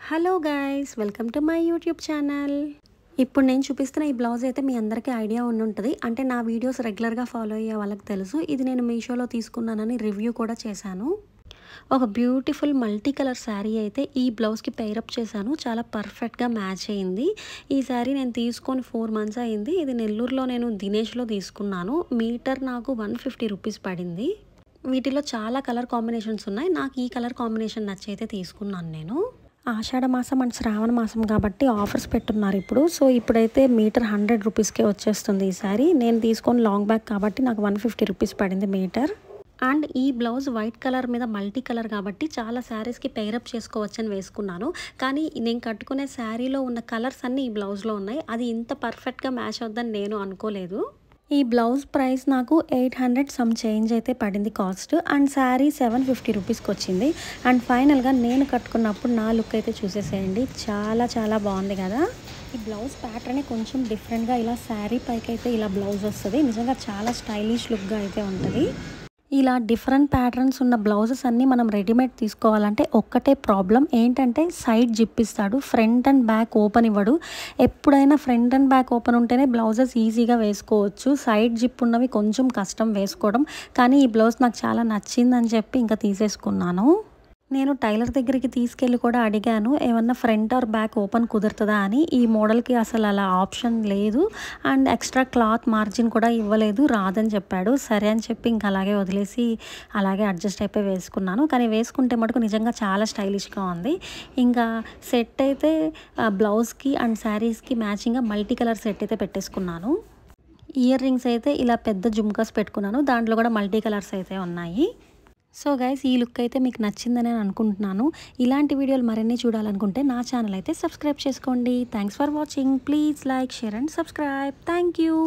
Hello guys, welcome to my YouTube channel. ఇప్పుడు నేను చూపిస్తున్న ఈ బ్లౌజ్ అయితే మీ అందరికీ ఐడియా ఉండుంటుంది. అంటే నా వీడియోస్ రెగ్యులర్గా ఫాలో అయ్యే వాళ్ళకి తెలుసు. ఇది నేను మీషోలో తీసుకున్నానని రివ్యూ కూడా చేశాను. ఒక బ్యూటిఫుల్ మల్టీ కలర్ శారీ అయితే ఈ బ్లౌజ్కి పెయిరప్ చేశాను. చాలా పర్ఫెక్ట్గా మ్యాచ్ అయింది. ఈ శారీ నేను తీసుకొని 4 months అయింది. ఇది నెల్లూరులో నేను దినేష్లో తీసుకున్నాను. మీటర్ నాకు 150 రూపీస్ పడింది. వీటిలో చాలా కలర్ కాంబినేషన్స్ ఉన్నాయి. నాకు ఈ కలర్ కాంబినేషన్ నచ్చి అయితే తీసుకున్నాను నేను. ఆషాఢ మాసం అండ్ శ్రావణ మాసం కాబట్టి ఆఫర్స్ పెట్టున్నారు ఇప్పుడు. సో ఇప్పుడైతే మీటర్ 100 రూపీస్కే వచ్చేస్తుంది ఈ సారీ. నేను తీసుకొని లాంగ్ బ్యాక్ కాబట్టి నాకు 150 రూపీస్ పడింది మీటర్. అండ్ ఈ బ్లౌజ్ వైట్ కలర్ మీద మల్టీ కలర్ కాబట్టి చాలా శారీస్కి పెయిరప్ చేసుకోవచ్చని వేసుకున్నాను. కానీ నేను కట్టుకునే శారీలో ఉన్న కలర్స్ అన్నీ ఈ బ్లౌజ్లో ఉన్నాయి. అది ఇంత పర్ఫెక్ట్గా మ్యాచ్ అవుద్దని నేను అనుకోలేదు. ఈ బ్లౌజ్ ప్రైస్ నాకు 800 సమ్ చేంజ్ అయితే పడింది కాస్ట్. అండ్ శారీ 750 రూపీస్కి వచ్చింది. అండ్ ఫైనల్గా నేను కట్టుకున్నప్పుడు నా లుక్ అయితే చూసేసేయండి. చాలా చాలా బాగుంది కదా. ఈ బ్లౌజ్ ప్యాటర్న్ కొంచెం డిఫరెంట్గా ఇలా శారీ పైకి అయితే ఇలా బ్లౌజ్ వస్తుంది. నిజంగా చాలా స్టైలిష్ లుక్గా అయితే ఉంటుంది. ఇలా డిఫరెంట్ ప్యాటర్న్స్ ఉన్న బ్లౌజెస్ అన్నీ మనం రెడీమేడ్ తీసుకోవాలంటే ఒక్కటే ప్రాబ్లం ఏంటంటే సైడ్ జిప్ ఇస్తాడు, ఫ్రంట్ అండ్ బ్యాక్ ఓపెన్ ఇవ్వడు. ఎప్పుడైనా ఫ్రంట్ అండ్ బ్యాక్ ఓపెన్ ఉంటేనే బ్లౌజెస్ ఈజీగా వేసుకోవచ్చు. సైడ్ జిప్ ఉన్నవి కొంచెం కష్టం వేసుకోవడం. కానీ ఈ బ్లౌజ్ నాకు చాలా నచ్చిందని చెప్పి ఇంకా తీసేసుకున్నాను. నేను టైలర్ దగ్గరికి తీసుకెళ్ళి కూడా అడిగాను, ఏమన్నా ఫ్రంట్ ఆర్ బ్యాక్ ఓపెన్ కుదురుతుందా అని. ఈ మోడల్కి అసలు అలా ఆప్షన్ లేదు. అండ్ ఎక్స్ట్రా క్లాత్ మార్జిన్ కూడా ఇవ్వలేదు, రాదని చెప్పాడు. సరే అని చెప్పి ఇంకా అలాగే వదిలేసి అలాగే అడ్జస్ట్ అయిపోయి వేసుకున్నాను. కానీ వేసుకుంటే మటుకు నిజంగా చాలా స్టైలిష్గా ఉంది. ఇంకా సెట్ అయితే బ్లౌజ్కి అండ్ శారీస్కి మ్యాచింగ్గా మల్టీ కలర్ సెట్ అయితే పెట్టేసుకున్నాను. ఇయర్ రింగ్స్ అయితే ఇలా పెద్ద జుమ్కాస్ పెట్టుకున్నాను. దాంట్లో కూడా మల్టీ కలర్స్ అయితే ఉన్నాయి. సో గైస్, ఈ లుక్ అయితే మీకు నచ్చిందని అనుకుంటున్నాను. ఇలాంటి వీడియోలు మరిన్ని చూడాలనుకుంటే నా ఛానల్ అయితే సబ్స్క్రైబ్ చేసుకోండి. Thanks for watching. Please like, share and subscribe. Thank you.